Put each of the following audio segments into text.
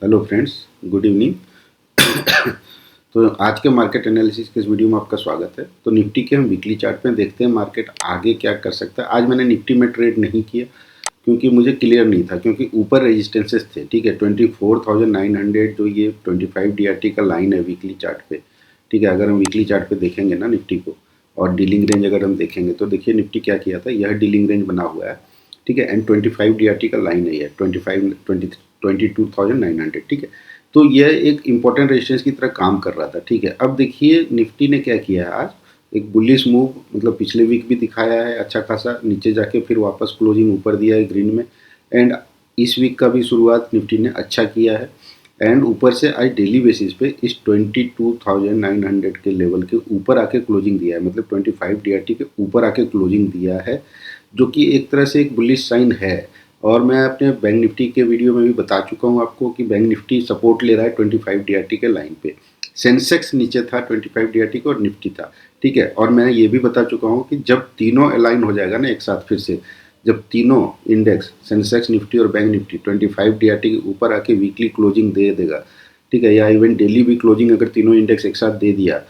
Hello friends, good evening. तो आज के मार्केट एनालिसिस के इस वीडियो में आपका स्वागत है। तो निफ्टी के हम वीकली चार्ट में देखते हैं मार्केट आगे क्या कर सकता है। आज मैंने निफ्टी में ट्रेड नहीं किया क्योंकि मुझे क्लियर नहीं था, क्योंकि ऊपर रेजिस्टेंसेस थे। ठीक है, 24,900 जो ये 25 DRT का लाइन है वीकली चार्ट पे। ठीक है, अगर हम वीकली चार्ट पे देखेंगे ना निफ्टी को और डीलिंग रेंज अगर हम देखेंगे तो देखिए निफ्टी क्या किया था। यह डीलिंग रेंज बना हुआ है। ठीक है, एंड 25 DRT का लाइन है, ये 22,900। ठीक है, तो यह एक इंपॉर्टेंट रेजिस्टेंस की तरह काम कर रहा था। ठीक है, अब देखिए निफ्टी ने क्या किया है आज। एक बुलिश मूव, मतलब पिछले वीक भी दिखाया है अच्छा खासा, नीचे जाके फिर वापस क्लोजिंग ऊपर दिया है ग्रीन में। एंड इस वीक का भी शुरुआत निफ्टी ने अच्छा किया है। एंड ऊपर से आज डेली बेसिस पे इस 22,900 के लेवल के ऊपर आके क्लोजिंग दिया है, मतलब 25 DRT के ऊपर आके क्लोजिंग दिया है, जो कि एक तरह से एक बुलिश साइन है। और मैं अपने बैंक निफ्टी के वीडियो में भी बता चुका हूँ आपको कि बैंक निफ्टी सपोर्ट ले रहा है 25 DRT के लाइन पे। सेंसेक्स नीचे था 25 DRT को और निफ्टी था। ठीक है, और मैं ये भी बता चुका हूँ कि जब तीनों अलाइन हो जाएगा ना एक साथ, फिर से जब तीनों इंडेक्स सेंसेक्स निफ्टी और बैंक निफ्टी 25 DRT के ऊपर आके वीकली क्लोजिंग दे देगा, ठीक है, या इवन डेली भी क्लोजिंग अगर तीनों इंडेक्स एक साथ दे दिया,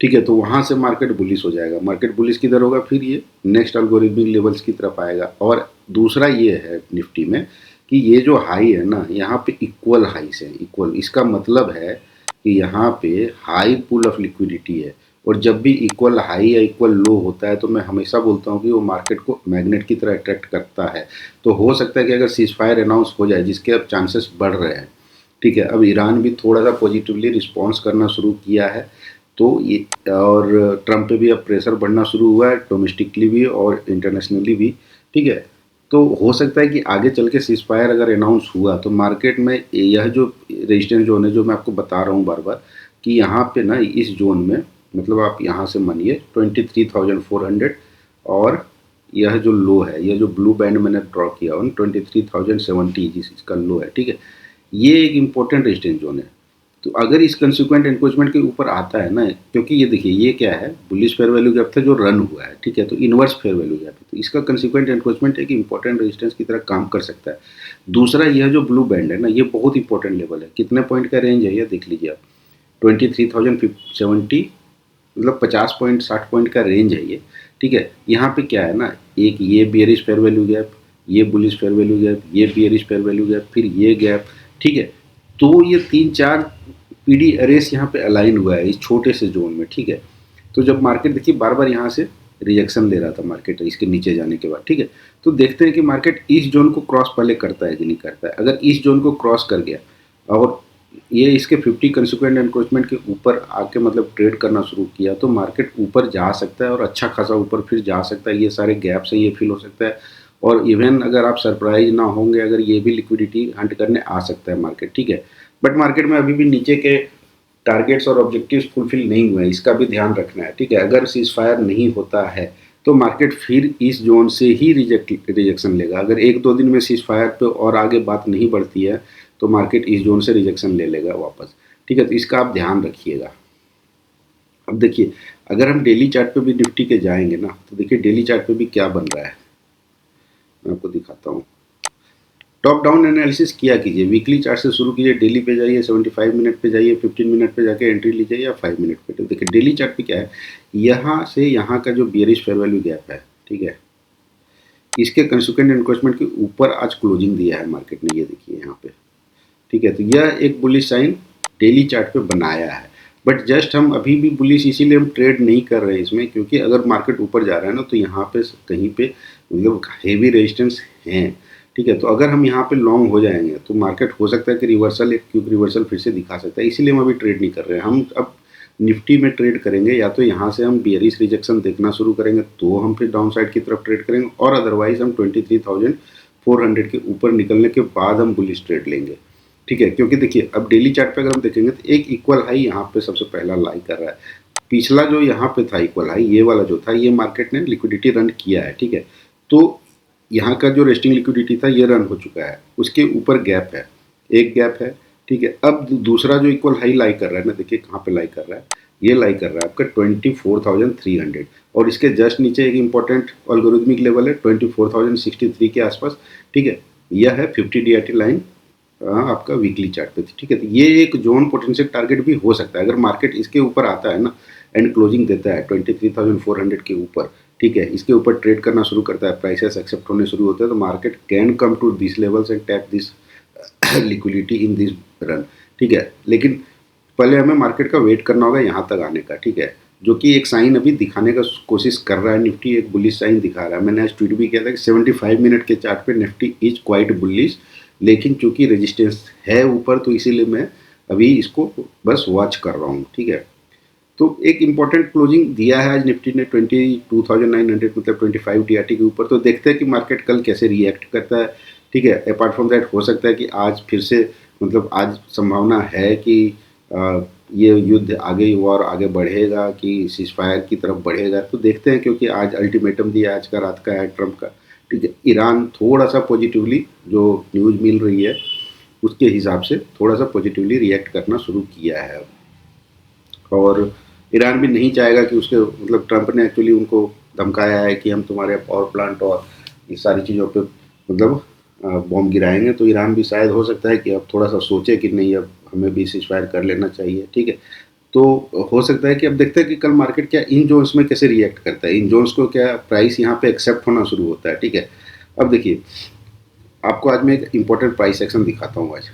ठीक है, तो वहाँ से मार्केट बुलिश हो जाएगा। मार्केट बुलिश किधर होगा, फिर ये नेक्स्ट अल्गोरिथमिक लेवल्स की तरफ आएगा। और दूसरा ये है निफ्टी में कि ये जो हाई है ना, यहाँ पे इक्वल हाइस है, इक्वल। इसका मतलब है कि यहाँ पे हाई पूल ऑफ लिक्विडिटी है। और जब भी इक्वल हाई या इक्वल लो होता है तो मैं हमेशा बोलता हूँ कि वो मार्केट को मैग्नेट की तरह अट्रैक्ट करता है। तो हो सकता है कि अगर सीज फायर अनाउंस हो जाए, जिसके अब चांसेस बढ़ रहे हैं, ठीक है, अब ईरान भी थोड़ा सा पॉजिटिवली रिस्पॉन्स करना शुरू किया है, तो ये और ट्रम्प पे भी अब प्रेशर बढ़ना शुरू हुआ है, डोमेस्टिकली भी और इंटरनेशनली भी। ठीक है, तो हो सकता है कि आगे चल के सीज फायर अगर अनाउंस हुआ तो मार्केट में यह जो रेजिस्टेंस जोन है, जो मैं आपको बता रहा हूँ बार बार, कि यहाँ पे ना इस जोन में, मतलब आप यहाँ से मानिए 23,400, और यह जो लो है, यह जो ब्लू बैंड मैंने ड्रॉ किया हुआ 23,070 जिसका लो है, ठीक है, ये एक इम्पोर्टेंट रेजिस्टेंस जोन है। तो अगर इस कंसिक्वेंट एनक्रोचमेंट के ऊपर आता है ना, क्योंकि ये देखिए ये क्या है, बुलिश फेयर वैल्यू गैप था जो रन हुआ है, ठीक है, तो इनवर्स फेयर वैल्यू गैप है, तो इसका कंसिक्वेंट एनक्रोचमेंट एक इंपॉर्टेंट रेजिस्टेंस की तरह काम कर सकता है। दूसरा यह जो ब्लू बैंड है ना, ये बहुत इंपॉर्टेंट लेवल है। कितने पॉइंट का रेंज है ये देख लीजिए आप, 23,070, मतलब 50 पॉइंट 60 पॉइंट का रेंज है ये। ठीक है, यहाँ पे क्या है ना, एक ये बियरिश फेयर वैल्यू गैप, ये बुलिश फेयर वैल्यू गैप, ये बियरिश फेयर वैल्यू गैप, फिर ये गैप। ठीक है, तो ये 3-4 पीडी अरेस यहाँ पे अलाइन हुआ है इस छोटे से जोन में। ठीक है, तो जब मार्केट देखिए बार बार यहाँ से रिजेक्शन ले रहा था मार्केट इसके नीचे जाने के बाद, ठीक है, तो देखते हैं कि मार्केट इस जोन को क्रॉस पहले करता है कि नहीं करता है। अगर इस जोन को क्रॉस कर गया और ये इसके 50 कंसिक्वेंट एनक्रोचमेंट के ऊपर आके मतलब ट्रेड करना शुरू किया, तो मार्केट ऊपर जा सकता है और अच्छा खासा ऊपर फिर जा सकता है। ये सारे गैप्स हैं, ये फिल हो सकता है। और इवन अगर आप सरप्राइज ना होंगे, अगर ये भी लिक्विडिटी हंट करने आ सकता है मार्केट। ठीक है, बट मार्केट में अभी भी नीचे के टारगेट्स और ऑब्जेक्टिव्स फुलफिल नहीं हुए हैं, इसका भी ध्यान रखना है। ठीक है, अगर सीज फायर नहीं होता है तो मार्केट फिर इस जोन से ही रिजेक्शन लेगा। अगर 1-2 दिन में सीज फायर पे और आगे बात नहीं बढ़ती है तो मार्केट इस जोन से रिजेक्शन ले लेगा वापस। ठीक है, तो इसका आप ध्यान रखिएगा। अब देखिए अगर हम डेली चार्ट पे भी निफ्टी के जाएंगे ना, तो देखिए डेली चार्ट पे भी क्या बन रहा है, मैं आपको दिखाता हूँ। टॉप डाउन एनालिसिस किया कीजिए, वीकली चार्ट से शुरू कीजिए, डेली पे जाइए, 75 मिनट पे जाइए, 15 मिनट पे जाके एंट्री लीजिए, या 5 मिनट पे। तो देखिए डेली चार्ट पे क्या है, यहाँ से यहाँ का जो बियरिश फेयर वैल्यू गैप है, ठीक है, इसके कंसिक्वेंट एनक्रोचमेंट के ऊपर आज क्लोजिंग दिया है मार्केट ने, ये देखिए यहाँ पे। ठीक है, तो यह एक बुलिश साइन डेली चार्ट पे बनाया है। बट जस्ट हम अभी भी बुलिश इसीलिए हम ट्रेड नहीं कर रहे हैं इसमें, क्योंकि अगर मार्केट ऊपर जा रहा है ना, तो यहाँ पे कहीं पे मतलब हेवी रेजिस्टेंस हैं। ठीक है, तो अगर हम यहाँ पे लॉन्ग हो जाएंगे तो मार्केट हो सकता है कि रिवर्सल, एक क्यूब रिवर्सल फिर से दिखा सकता है। इसीलिए हम अभी ट्रेड नहीं कर रहे हैं। हम अब निफ्टी में ट्रेड करेंगे, या तो यहाँ से हम बियरिश रिजेक्शन देखना शुरू करेंगे तो हम फिर डाउन साइड की तरफ ट्रेड करेंगे, और अदरवाइज हम 23,400 के ऊपर निकलने के बाद हम बुलिश ट्रेड लेंगे। ठीक है, क्योंकि देखिए अब डेली चार्ट पे अगर हम देखेंगे तो एक इक्वल हाई यहाँ पे सबसे पहला लाई कर रहा है। पिछला जो यहाँ पे था इक्वल हाई, ये वाला जो था, ये मार्केट ने लिक्विडिटी रन किया है। ठीक है, तो यहाँ का जो रेस्टिंग लिक्विडिटी था ये रन हो चुका है, उसके ऊपर गैप है, एक गैप है। ठीक है, अब दूसरा जो इक्वल हाई लाई कर रहा है ना, देखिए कहाँ पे लाई कर रहा है, ये लाई कर रहा है आपका 24,300, और इसके जस्ट नीचे एक इंपॉर्टेंट अल्गोरिथमिक लेवल है 24,063 के आसपास। ठीक है, यह है 50 DRT लाइन आपका वीकली चार्ट पे थी, ठीक है। तो ये एक जोन पोटेंशियल टारगेट भी हो सकता है अगर मार्केट इसके ऊपर आता है ना एंड क्लोजिंग देता है 23,400 के ऊपर, ठीक है, इसके ऊपर ट्रेड करना शुरू करता है, प्राइसेस एक्सेप्ट होने शुरू होते हैं, तो market can come to this levels and tap this liquidity in this run, ठीक है। लेकिन पहले हमें मार्केट का वेट करना होगा यहाँ तक आने का, ठीक है, जो कि एक साइन अभी दिखाने का कोशिश कर रहा है। निफ्टी एक बुलिश साइन दिखा रहा है। मैंने आज ट्वीट भी किया था कि 75 मिनट के चार्ट पे निफ्टी इज क्वाइट बुलिश, लेकिन चूंकि रेजिस्टेंस है ऊपर तो इसीलिए मैं अभी इसको बस वॉच कर रहा हूँ, ठीक है। तो एक इम्पॉर्टेंट क्लोजिंग दिया है आज निफ्टी ने 22,900 मतलब 25 डीआरटी के ऊपर। तो देखते हैं कि मार्केट कल कैसे रिएक्ट करता है, ठीक है। अपार्ट फ्रॉम दैट हो सकता है कि आज फिर से मतलब आज संभावना है कि ये युद्ध आगे वॉर आगे बढ़ेगा कि सीज फायर की तरफ बढ़ेगा, तो देखते हैं, क्योंकि आज अल्टीमेटम दिया आज का रात का है ट्रम्प का, ठीक है। ईरान थोड़ा सा पॉजिटिवली जो न्यूज़ मिल रही है उसके हिसाब से थोड़ा सा पॉजिटिवली रिएक्ट करना शुरू किया है। और ईरान भी नहीं चाहेगा कि उसके मतलब ट्रंप ने एक्चुअली उनको धमकाया है कि हम तुम्हारे पावर प्लांट और इस सारी चीज़ों पे मतलब बॉम्ब गिराएंगे, तो ईरान भी शायद हो सकता है कि अब थोड़ा सा सोचे कि नहीं अब हमें भी सीज फायर कर लेना चाहिए, ठीक है। तो हो सकता है कि अब देखते हैं कि कल मार्केट क्या इन जोन्स में कैसे रिएक्ट करता है, इन जोन्स को क्या प्राइस यहाँ पे एक्सेप्ट होना शुरू होता है, ठीक है। अब देखिए आपको आज मैं एक इम्पोर्टेंट प्राइस एक्शन दिखाता हूँ। आज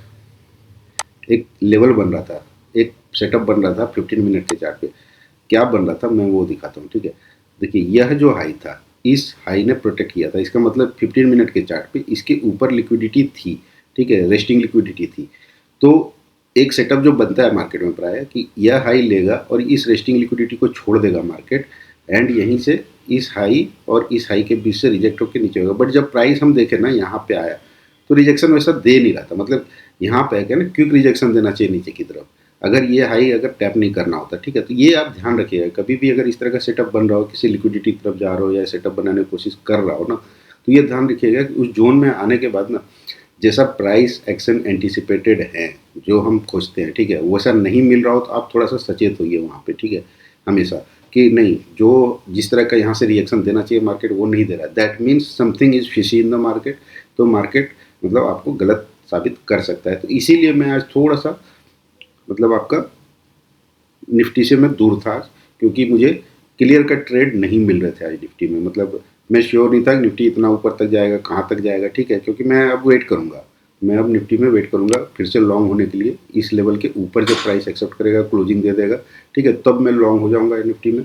एक लेवल बन रहा था, एक सेटअप बन रहा था 15 मिनट के चार्ट पे, क्या बन रहा था मैं वो दिखाता हूँ, ठीक है। देखिए यह जो हाई था, इस हाई ने प्रोटेक्ट किया था, इसका मतलब 15 मिनट के चार्ट पे इसके ऊपर लिक्विडिटी थी, ठीक है, रेस्टिंग लिक्विडिटी थी। तो एक सेटअप जो बनता है मार्केट में प्राय कि यह हाई लेगा और इस रेस्टिंग लिक्विडिटी को छोड़ देगा मार्केट, एंड यहीं से इस हाई और इस हाई के बीच से रिजेक्ट होकर नीचे होगा। बट जब प्राइस हम देखें ना यहाँ पे आया तो रिजेक्शन वैसा दे नहीं रहा था, मतलब यहाँ पे क्या ना क्विक रिजेक्शन देना चाहिए नीचे की तरफ, अगर ये हाई अगर टैप नहीं करना होता, ठीक है। तो ये आप ध्यान रखिएगा, कभी भी अगर इस तरह का सेटअप बन रहा हो, किसी लिक्विडिटी की तरफ जा रहा हो या सेटअप बनाने की कोशिश कर रहा हो ना, तो ये ध्यान रखिएगा कि उस जोन में आने के बाद ना जैसा प्राइस एक्शन एंटिसिपेटेड है जो हम खोजते हैं, ठीक है, वैसा नहीं मिल रहा हो तो आप थोड़ा सा सचेत होइए वहाँ पे, ठीक है, हमेशा कि नहीं जो जिस तरह का यहाँ से रिएक्शन देना चाहिए मार्केट वो नहीं दे रहा है, that means something is fishy in the market. तो मार्केट मतलब आपको गलत साबित कर सकता है। तो इसीलिए मैं आज थोड़ा सा मतलब आपका निफ्टी से मैं दूर था, क्योंकि मुझे क्लियर कट ट्रेड नहीं मिल रहे थे आज निफ्टी में, मतलब मैं श्योर नहीं था कि निफ्टी इतना ऊपर तक जाएगा, कहाँ तक जाएगा, ठीक है। क्योंकि मैं अब वेट करूँगा, मैं अब निफ्टी में वेट करूँगा फिर से लॉन्ग होने के लिए, इस लेवल के ऊपर जब प्राइस एक्सेप्ट करेगा क्लोजिंग दे देगा, ठीक है, तब मैं लॉन्ग हो जाऊँगा निफ्टी में।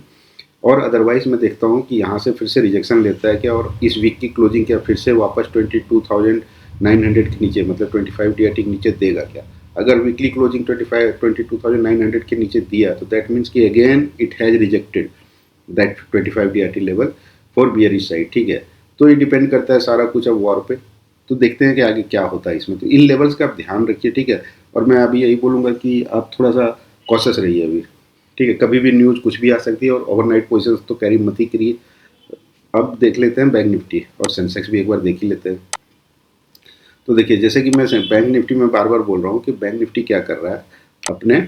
और अदरवाइज मैं देखता हूँ कि यहाँ से फिर से रिजेक्शन लेता है क्या, और इस वीक की क्लोजिंग क्या फिर से वापस 22,900 के नीचे मतलब 25 डीआरटी के नीचे देगा क्या। अगर वीकली क्लोजिंग 22,900 के नीचे दिया तो दैट मीन्स कि again it has rejected that 25 DRT level for bearish side, ठीक है। तो ये डिपेंड करता है सारा कुछ अब वॉर पे, तो देखते हैं कि आगे क्या होता है इसमें। तो इन लेवल्स का आप ध्यान रखिए, ठीक है। और मैं अभी यही बोलूँगा कि आप थोड़ा सा कॉशियस रहिए अभी, ठीक है। कभी भी न्यूज़ कुछ भी आ सकती है और ओवरनाइट पोजिशन तो कैरी मत ही करिए। अब देख लेते हैं बैंक निफ्टी और सेंसेक्स भी एक बार देख ही लेते हैं। तो देखिए जैसे कि मैं बैंक निफ्टी में बार बार बोल रहा हूँ कि बैंक निफ्टी क्या कर रहा है, अपने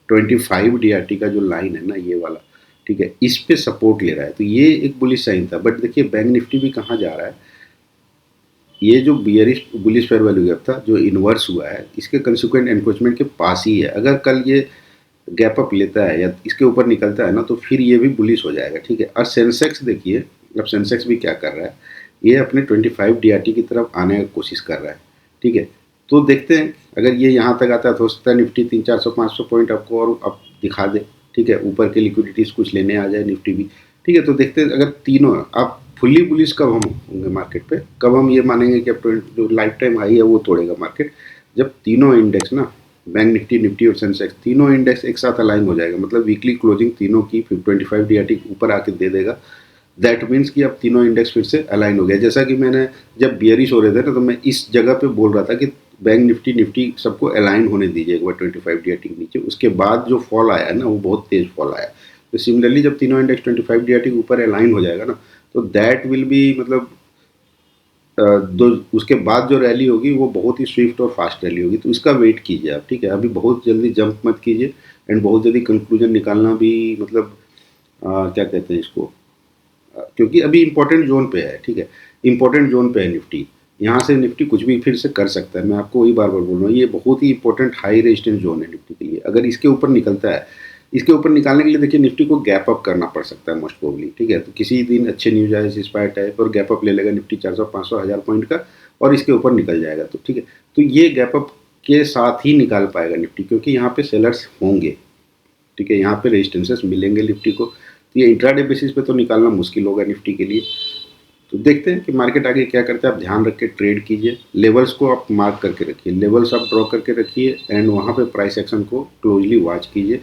25 डीआरटी का जो लाइन है ना ये वाला, ठीक है, इस पे सपोर्ट ले रहा है। तो ये एक बुलिश साइन था। बट देखिए बैंक निफ्टी भी कहाँ जा रहा है, ये जो bearish bullish fair value gap था जो इन्वर्स हुआ है इसके कंसिक्वेंट एनक्रोचमेंट के पास ही है। अगर कल ये गैप अप लेता है या इसके ऊपर निकलता है ना तो फिर ये भी बुलिश हो जाएगा, ठीक है। और सेंसेक्स देखिए, अब सेंसेक्स भी क्या कर रहा है, ये अपने 25 डीआरटी की तरफ आने की कोशिश कर रहा है, ठीक है। तो देखते हैं अगर ये यहाँ तक आता है तो हो सकता है निफ्टी 300-400-500 पॉइंट आपको और अब दिखा दे, ठीक है, ऊपर के लिक्विडिटीज कुछ लेने आ जाए निफ्टी भी, ठीक है। तो देखते हैं अगर तीनों आप फुल्ली बुलिश कब हम होंगे मार्केट पे, कब हम ये मानेंगे कि अब जो लाइफ टाइम हाई है वो तोड़ेगा मार्केट, जब तीनों इंडेक्स ना बैंक निफ्टी, निफ्टी और सेंसेक्स तीनों इंडेक्स एक साथ अलाइन हो जाएगा, मतलब वीकली क्लोजिंग तीनों की 25 डीआरटी ऊपर आके दे देगा। दैट मीन्स कि अब तीनों इंडेक्स फिर से अलाइन हो गया। जैसा कि मैंने जब बियरिश हो रहे थे ना तो मैं इस जगह पे बोल रहा था कि बैंक निफ्टी निफ्टी सबको अलाइन होने दीजिए एक बार 25 डीआरटी के नीचे। उसके बाद जो फॉल आया ना वो बहुत तेज फॉल आया। तो सिमिलरली जब तीनों इंडेक्स 25 डीआरटी के ऊपर अलाइन हो जाएगा ना तो दैट विल बी मतलब दो उसके बाद जो रैली होगी वो बहुत ही स्विफ्ट और फास्ट रैली होगी। तो इसका वेट कीजिए आप, ठीक है। अभी बहुत जल्दी जंप मत कीजिए एंड बहुत जल्दी कंक्लूजन निकालना भी मतलब क्या कहते हैं इसको, क्योंकि अभी इंपॉर्टेंट जोन पे है, ठीक है, इंपॉर्टेंट जोन पे है निफ्टी। यहाँ से निफ्टी कुछ भी फिर से कर सकता है। मैं आपको वही बार बार बोल रहा हूँ, ये बहुत ही इंपॉर्टेंट हाई रेजिस्टेंस जोन है निफ्टी के लिए। अगर इसके ऊपर निकलता है, इसके ऊपर निकालने के लिए देखिए निफ्टी को गैप अप करना पड़ सकता है मोस्ट प्रोबेबली, ठीक है। तो किसी दिन अच्छे न्यूज आए इंस्पायर टाइप और गैप अप ले लेगा निफ्टी 400 500 1000 पॉइंट का और इसके ऊपर निकल जाएगा, तो ठीक है। तो ये गैप अप के साथ ही निकाल पाएगा निफ्टी, क्योंकि यहाँ पे सेलर्स होंगे, ठीक है। यहाँ पे रेजिस्टेंसेस मिलेंगे निफ्टी को, तो ये इंट्राडे बेसिस पे तो निकालना मुश्किल होगा निफ्टी के लिए। तो देखते हैं कि मार्केट आगे क्या करता है। आप ध्यान रख के ट्रेड कीजिए, लेवल्स को आप मार्क करके रखिए, लेवल्स आप ड्रॉ करके रखिए एंड वहाँ पे प्राइस एक्शन को क्लोजली वॉच कीजिए।